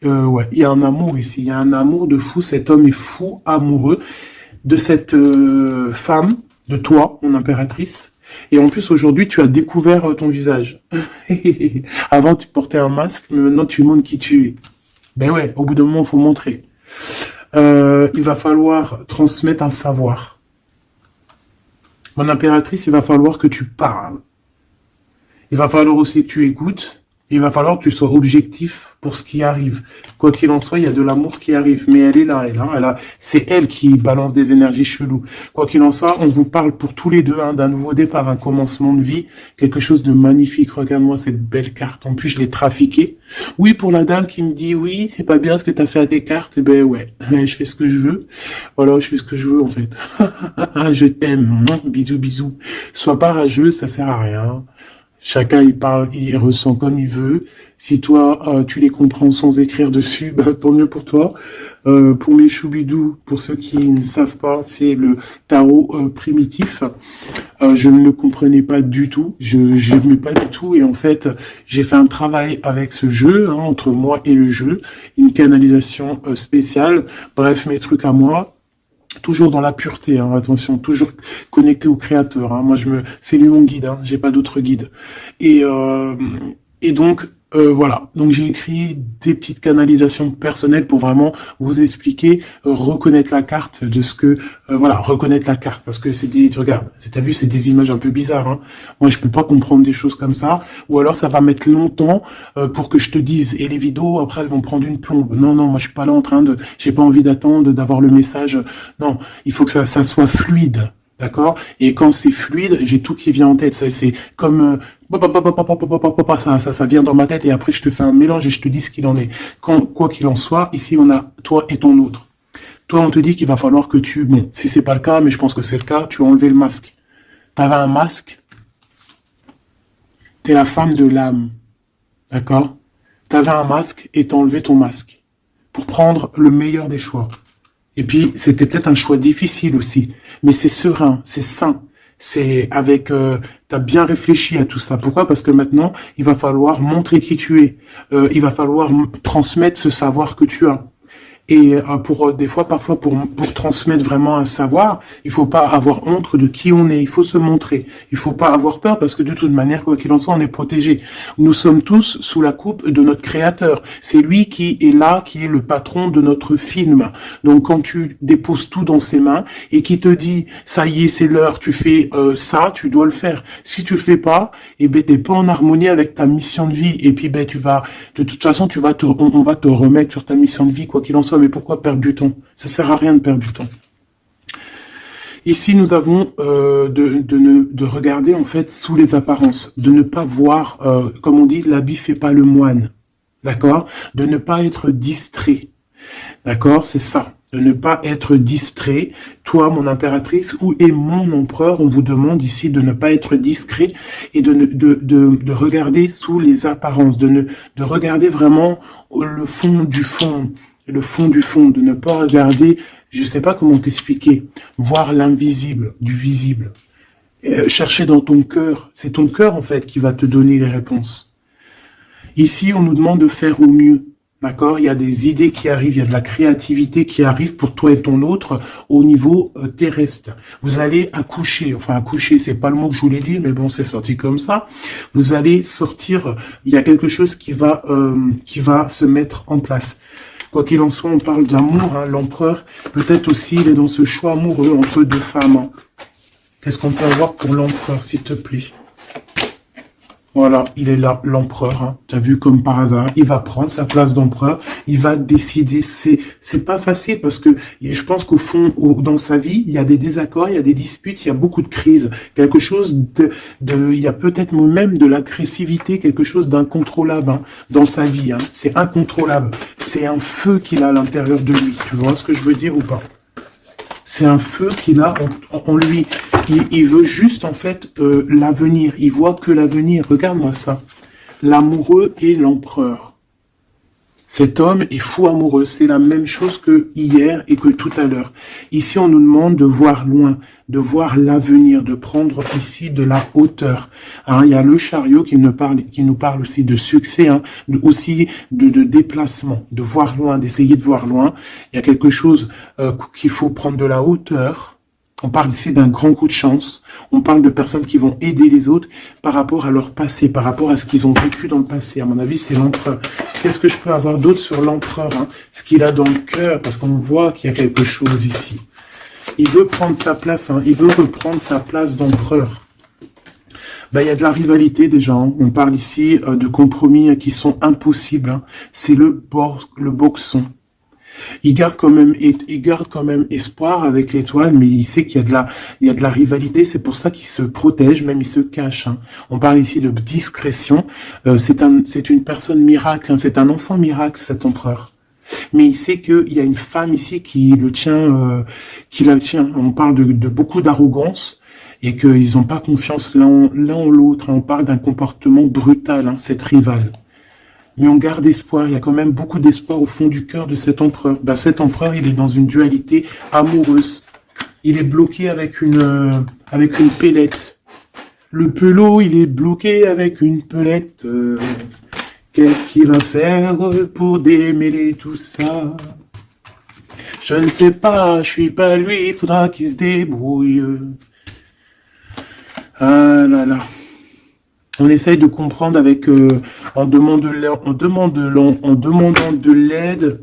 Ouais, il y a un amour ici, il y a un amour de fou, cet homme est fou, amoureux de cette femme, de toi, mon impératrice, et en plus aujourd'hui tu as découvert ton visage. Avant tu portais un masque, mais maintenant tu montres qui tu es. Ben ouais, au bout d'un moment il faut montrer. Il va falloir transmettre un savoir. Mon impératrice, il va falloir que tu parles. Il va falloir aussi que tu écoutes. Il va falloir que tu sois objectif pour ce qui arrive. Quoi qu'il en soit, il y a de l'amour qui arrive. Mais elle est là, c'est elle qui balance des énergies cheloues. Quoi qu'il en soit, on vous parle pour tous les deux hein, d'un nouveau départ, un commencement de vie, quelque chose de magnifique. Regarde-moi cette belle carte. En plus, je l'ai trafiquée. Oui, pour la dame qui me dit, oui, c'est pas bien ce que tu as fait à tes cartes. Eh ben ouais, je fais ce que je veux. Voilà, je fais ce que je veux en fait. Je t'aime. Bisous, bisous. Sois pas rageux, ça sert à rien. Chacun, il parle, il ressent comme il veut. Si toi, tu les comprends sans écrire dessus, bah, tant mieux pour toi. Pour mes choubidous, pour ceux qui ne savent pas, c'est le tarot primitif. Je ne le comprenais pas du tout. Je n'aimais pas du tout. Et en fait, j'ai fait un travail avec ce jeu, hein, entre moi et le jeu. Une canalisation spéciale. Bref, mes trucs à moi. Toujours dans la pureté, hein, attention, toujours connecté au créateur. Hein. Moi, c'est lui mon guide, hein, j'ai pas d'autre guide. Et donc, voilà. Donc, j'ai écrit des petites canalisations personnelles pour vraiment vous expliquer, reconnaître la carte de ce que, voilà, reconnaître la carte. Parce que regarde, t'as vu, c'est des images un peu bizarres. Hein. Moi, je peux pas comprendre des choses comme ça. Ou alors, ça va mettre longtemps pour que je te dise. Et les vidéos, après, elles vont prendre une plombe. Non, non, moi, je suis pas là en train j'ai pas envie d'attendre, d'avoir le message. Non, il faut que ça soit fluide. D'accord? Et quand c'est fluide, j'ai tout qui vient en tête. C'est comme ça vient dans ma tête et après je te fais un mélange et je te dis ce qu'il en est. Quoi qu'il en soit, ici on a toi et ton autre. Toi, on te dit qu'il va falloir que bon, si c'est pas le cas, mais je pense que c'est le cas, tu as enlevé le masque. T'avais un masque. T'es la femme de l'âme. D'accord? T'avais un masque et t'as enlevé ton masque. Pour prendre le meilleur des choix. Et puis, c'était peut-être un choix difficile aussi. Mais c'est serein, c'est sain. C'est avec... t'as bien réfléchi à tout ça. Pourquoi? Parce que maintenant, il va falloir montrer qui tu es. Il va falloir transmettre ce savoir que tu as. Et des fois, parfois, pour transmettre vraiment un savoir, il faut pas avoir honte de qui on est. Il faut se montrer. Il faut pas avoir peur parce que de toute manière, quoi qu'il en soit, on est protégé. Nous sommes tous sous la coupe de notre Créateur. C'est lui qui est là, qui est le patron de notre film. Donc, quand tu déposes tout dans ses mains et qui te dit, ça y est, c'est l'heure, tu fais ça, tu dois le faire. Si tu le fais pas, eh ben, t'es pas en harmonie avec ta mission de vie. Et puis, ben, de toute façon, on va te remettre sur ta mission de vie, quoi qu'il en soit. Mais pourquoi perdre du temps? Ça sert à rien de perdre du temps. Ici, nous avons de regarder en fait sous les apparences, de ne pas voir, comme on dit, l'habit fait pas le moine, d'accord? De ne pas être distrait, d'accord? C'est ça, de ne pas être distrait. Toi, mon impératrice, où est mon empereur? On vous demande ici de ne pas être discret et de regarder sous les apparences, de regarder vraiment le fond du fond. Le fond du fond, de ne pas regarder, je sais pas comment t'expliquer, voir l'invisible du visible. Chercher dans ton cœur, c'est ton cœur en fait qui va te donner les réponses. Ici, on nous demande de faire au mieux, d'accord? Il y a des idées qui arrivent, il y a de la créativité qui arrive pour toi et ton autre au niveau terrestre. Vous allez accoucher, enfin accoucher, c'est pas le mot que je voulais dire, mais bon, c'est sorti comme ça. Vous allez sortir, il y a quelque chose qui va se mettre en place. Quoi qu'il en soit, on parle d'amour, hein, l'empereur, peut-être aussi, il est dans ce choix amoureux entre deux femmes. Hein. Qu'est-ce qu'on peut avoir pour l'empereur, s'il te plaît? Voilà, il est là, l'empereur, hein. Tu as vu comme par hasard, il va prendre sa place d'empereur, il va décider, c'est pas facile parce que je pense qu'au fond, dans sa vie, il y a des désaccords, il y a des disputes, il y a beaucoup de crises, quelque chose il y a peut-être même de l'agressivité, quelque chose d'incontrôlable, hein, dans sa vie, hein. C'est incontrôlable, c'est un feu qu'il a à l'intérieur de lui, tu vois ce que je veux dire ou pas? C'est un feu qu'il a en lui. Il veut juste, en fait, l'avenir. Il voit que l'avenir. Regarde-moi ça. L'amoureux et l'empereur. Cet homme est fou amoureux. C'est la même chose que hier et que tout à l'heure. Ici, on nous demande de voir loin, de voir l'avenir, de prendre ici de la hauteur. Hein, il y a le chariot qui nous parle aussi de succès, hein, aussi de déplacement, de voir loin, d'essayer de voir loin. Il y a quelque chose qu'il faut prendre de la hauteur. On parle ici d'un grand coup de chance. On parle de personnes qui vont aider les autres par rapport à leur passé, par rapport à ce qu'ils ont vécu dans le passé. À mon avis, c'est l'empereur. Qu'est-ce que je peux avoir d'autre sur l'empereur, hein? Ce qu'il a dans le cœur, parce qu'on voit qu'il y a quelque chose ici. Il veut prendre sa place, hein. Il veut reprendre sa place d'empereur. Ben, il y a de la rivalité déjà. Hein. On parle ici de compromis qui sont impossibles. Hein. C'est le boxon. Il garde quand même espoir avec l'étoile, mais il sait qu'il y a de la rivalité. C'est pour ça qu'il se protège, même il se cache. Hein. On parle ici de discrétion. C'est une personne miracle. Hein. C'est un enfant miracle, cet empereur. Mais il sait qu'il y a une femme ici qui la tient. On parle de beaucoup d'arrogance et qu'ils n'ont pas confiance l'un en l'autre. Hein. On parle d'un comportement brutal, hein, cette rivale. Mais on garde espoir, il y a quand même beaucoup d'espoir au fond du cœur de cet empereur. Ben, cet empereur, il est dans une dualité amoureuse. Il est bloqué avec une pellette. Le pelot, il est bloqué avec une pelette. Qu'est-ce qu'il va faire pour démêler tout ça? Je ne sais pas, je suis pas lui, il faudra qu'il se débrouille. Ah là là. On essaye de comprendre avec en demandant de l'aide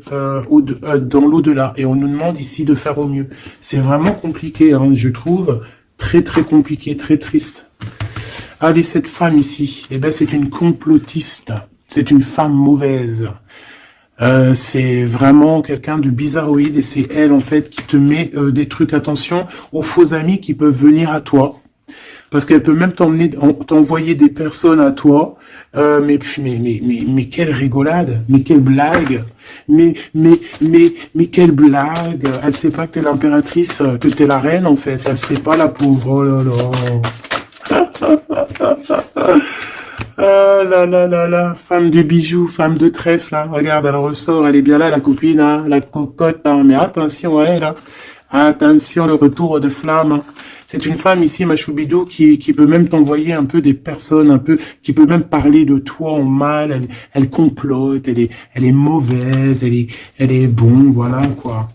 dans l'au-delà, et on nous demande ici de faire au mieux. C'est vraiment compliqué, hein, je trouve, très très compliqué, très triste. Allez, cette femme ici, eh ben c'est une complotiste, c'est une femme mauvaise. C'est vraiment quelqu'un de bizarroïde, et c'est elle en fait qui te met des trucs. Attention aux faux amis qui peuvent venir à toi. Parce qu'elle peut même t'envoyer des personnes à toi, mais quelle rigolade, mais quelle blague, mais quelle blague. Elle sait pas que t'es l'impératrice, que t'es la reine en fait. Elle sait pas, la pauvre. Oh là là. Ah là là là là, femme de bijoux, femme de trèfle, là. Regarde, elle ressort, elle est bien là, la copine, hein, la cocotte, hein. Mais attention, elle, là. Attention, le retour de flamme. C'est une femme ici, ma choubidou, qui peut même t'envoyer un peu des personnes, un peu, qui peut même parler de toi en mal. Elle complote, elle est mauvaise, elle est bon, voilà quoi.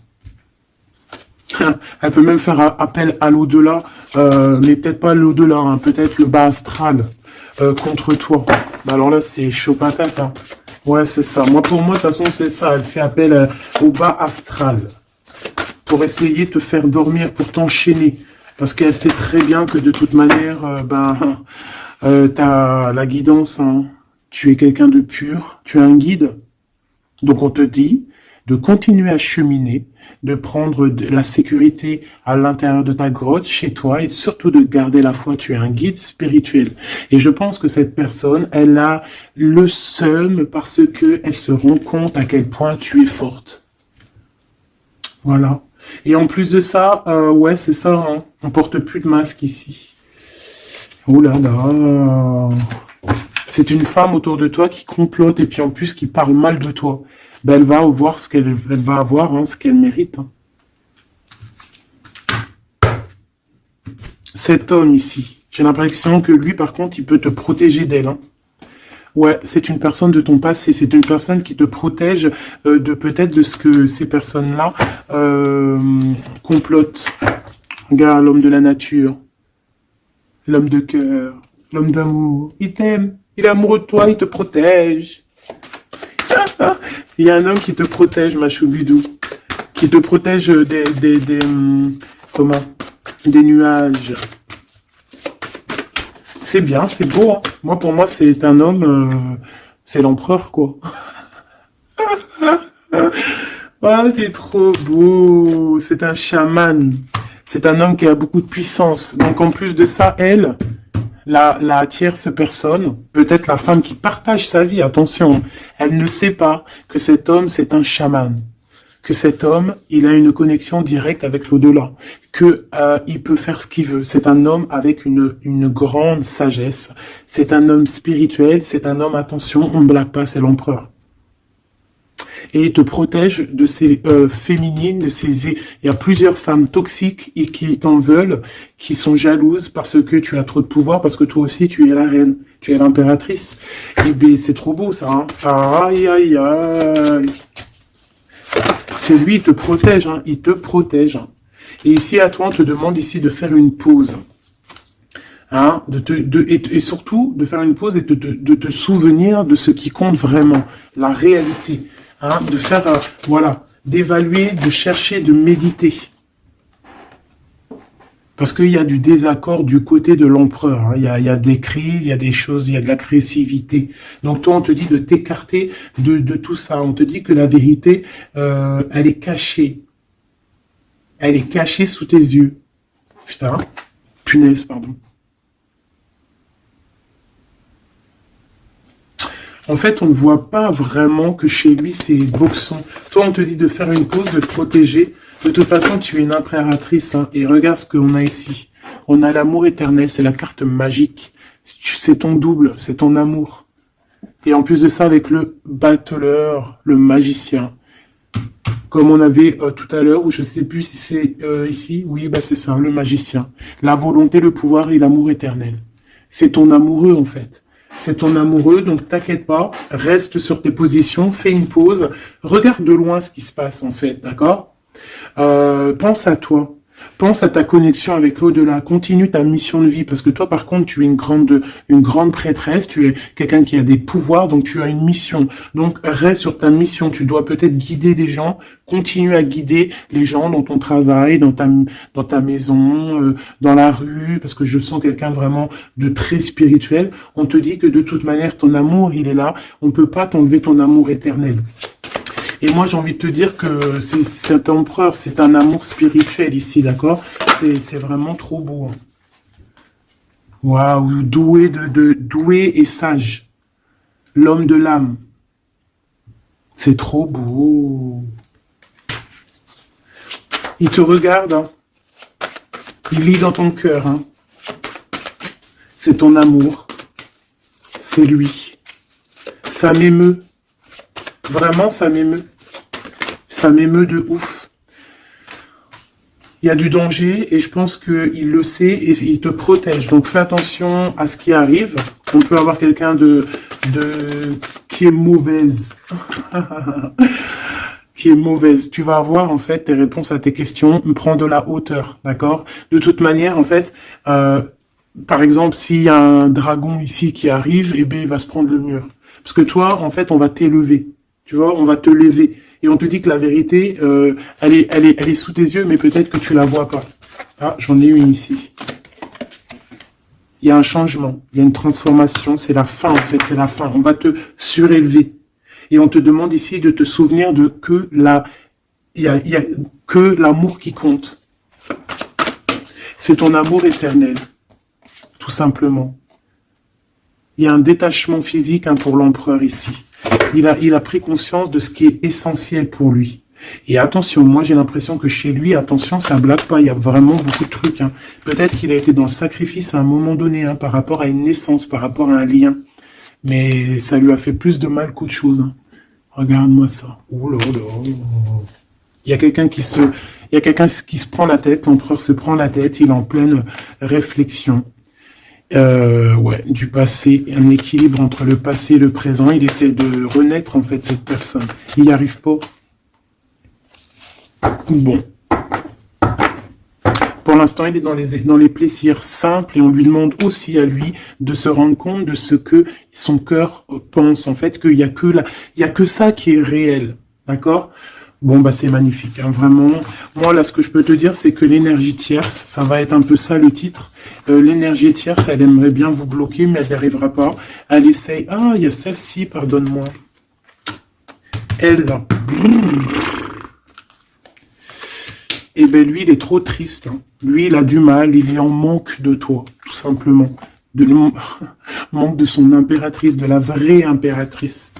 Elle peut même faire appel à l'au-delà, mais peut-être pas l'au-delà, hein, peut-être le bas astral contre toi. Bah alors là, c'est chaud patate. Hein. Ouais, c'est ça. Moi, pour moi, de toute façon, c'est ça. Elle fait appel au bas astral pour essayer de te faire dormir, pour t'enchaîner. Parce qu'elle sait très bien que de toute manière, t'as la guidance. Hein. Tu es quelqu'un de pur. Tu es un guide. Donc, on te dit de continuer à cheminer, de prendre de la sécurité à l'intérieur de ta grotte, chez toi, et surtout de garder la foi. Tu es un guide spirituel. Et je pense que cette personne, elle a le seum parce que elle se rend compte à quel point tu es forte. Voilà. Et en plus de ça, ouais, c'est ça, hein, on porte plus de masque ici. Oh là là. C'est une femme autour de toi qui complote et puis en plus qui parle mal de toi. Ben, elle va avoir ce qu'elle va avoir, hein, ce qu'elle mérite. Hein. Cet homme ici, j'ai l'impression que lui, par contre, il peut te protéger d'elle. Hein. Ouais, c'est une personne de ton passé, c'est une personne qui te protège de peut-être de ce que ces personnes-là complotent. Regarde, l'homme de la nature, l'homme de cœur, l'homme d'amour, il t'aime, il est amoureux de toi, il te protège. Il y a un homme qui te protège, ma choubidou, qui te protège comment, des nuages. C'est bien, c'est beau. Hein. Moi, pour moi, c'est un homme, c'est l'empereur, quoi. Ah, c'est trop beau. C'est un chaman. C'est un homme qui a beaucoup de puissance. Donc, en plus de ça, elle, la tierce personne, peut-être la femme qui partage sa vie, attention, elle ne sait pas que cet homme, c'est un chaman. Que cet homme, il a une connexion directe avec l'au-delà, que il peut faire ce qu'il veut. C'est un homme avec une grande sagesse. C'est un homme spirituel. C'est un homme, attention, on ne blague pas, c'est l'empereur. Et il te protège de ces féminines, de ces. Il y a plusieurs femmes toxiques et qui t'en veulent, qui sont jalouses parce que tu as trop de pouvoir, parce que toi aussi tu es la reine, tu es l'impératrice. Et bien c'est trop beau ça. Hein. Aïe aïe aïe. C'est lui, il te protège, hein, il te protège. Hein. Et ici, à toi, on te demande ici de faire une pause. Hein, et surtout, de faire une pause et de te souvenir de ce qui compte vraiment, la réalité. Hein, de faire, voilà, d'évaluer, de chercher, de méditer. Parce qu'il y a du désaccord du côté de l'empereur. Hein. Il y a des crises, il y a des choses, il y a de l'agressivité. Donc toi, on te dit de t'écarter de tout ça. On te dit que la vérité, elle est cachée. Elle est cachée sous tes yeux. Putain, punaise, pardon. En fait, on ne voit pas vraiment que chez lui, c'est boxon. Toi, on te dit de faire une pause, de te protéger. De toute façon, tu es une impératrice. Hein, et regarde ce qu'on a ici. On a l'amour éternel. C'est la carte magique. C'est ton double. C'est ton amour. Et en plus de ça, avec le battleur, le magicien. Comme on avait tout à l'heure, ou je ne sais plus si c'est ici. Oui, bah c'est ça, le magicien. La volonté, le pouvoir et l'amour éternel. C'est ton amoureux, en fait. C'est ton amoureux, donc t'inquiète pas, reste sur tes positions, fais une pause, regarde de loin ce qui se passe en fait, d'accord ? Pense à toi, pense à ta connexion avec l'au-delà, continue ta mission de vie, parce que toi par contre tu es une grande prêtresse, tu es quelqu'un qui a des pouvoirs, donc tu as une mission, donc reste sur ta mission, tu dois peut-être guider des gens, continue à guider les gens dans ton travail, dans ta maison, dans la rue, parce que je sens quelqu'un vraiment de très spirituel. On te dit que de toute manière, ton amour, il est là. On ne peut pas t'enlever ton amour éternel. Et moi, j'ai envie de te dire que cet empereur, c'est un amour spirituel ici, d'accord ? C'est vraiment trop beau. Hein. Waouh, doué et sage. L'homme de l'âme. C'est trop beau. Il te regarde, hein. Il lit dans ton cœur. Hein. C'est ton amour. C'est lui. Ça m'émeut. Vraiment, ça m'émeut. Ça m'émeut de ouf. Il y a du danger et je pense qu'il le sait et il te protège. Donc fais attention à ce qui arrive. On peut avoir quelqu'un qui est mauvaise. Qui est mauvaise. Tu vas avoir en fait tes réponses à tes questions. Prends de la hauteur, d'accord? De toute manière, en fait, par exemple, s'il y a un dragon ici qui arrive, eh bien, il va se prendre le mur. Parce que toi, en fait, on va t'élever. Tu vois, on va te lever. Et on te dit que la vérité, elle est sous tes yeux, mais peut-être que tu la vois pas. Ah, j'en ai une ici. Il y a un changement, il y a une transformation, c'est la fin en fait, c'est la fin. On va te surélever. Et on te demande ici de te souvenir de que il y a que l'amour qui compte. C'est ton amour éternel, tout simplement. Il y a un détachement physique pour l'empereur ici. Il a pris conscience de ce qui est essentiel pour lui. Et attention, moi j'ai l'impression que chez lui, attention, ça blague pas, il y a vraiment beaucoup de trucs. Peut-être qu'il a été dans le sacrifice à un moment donné, par rapport à une naissance, par rapport à un lien. Mais ça lui a fait plus de mal qu'autre chose. Regarde-moi ça. Oh là là. Il y a quelqu'un qui se prend la tête, l'empereur se prend la tête, il est en pleine réflexion. Ouais, du passé, un équilibre entre le passé et le présent. Il essaie de renaître, en fait, cette personne. Il n'y arrive pas. Bon. Pour l'instant, il est dans les plaisirs simples et on lui demande aussi à lui de se rendre compte de ce que son cœur pense. En fait, qu'il y a que ça qui est réel. D'accord? Bon, bah, c'est magnifique, vraiment. Moi, là, ce que je peux te dire, c'est que l'énergie tierce, ça va être un peu ça, le titre. L'énergie tierce, elle aimerait bien vous bloquer, mais elle n'y arrivera pas. Elle essaye. Ah, il y a celle-ci, pardonne-moi. Elle, là. Eh ben, lui, il est trop triste. Lui, il a du mal, il est en manque de toi, tout simplement. Manque de son impératrice, de la vraie impératrice.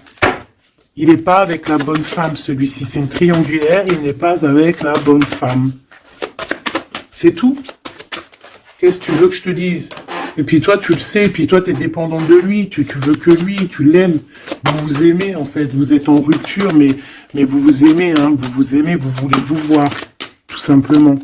Il n'est pas avec la bonne femme, celui-ci. C'est une triangulaire, il n'est pas avec la bonne femme. C'est tout. Qu'est-ce que tu veux que je te dise? Et puis toi, tu le sais, et puis toi, tu es dépendant de lui, tu veux que lui, tu l'aimes. Vous vous aimez, en fait. Vous êtes en rupture, mais vous vous aimez, vous vous aimez, vous voulez vous voir, tout simplement.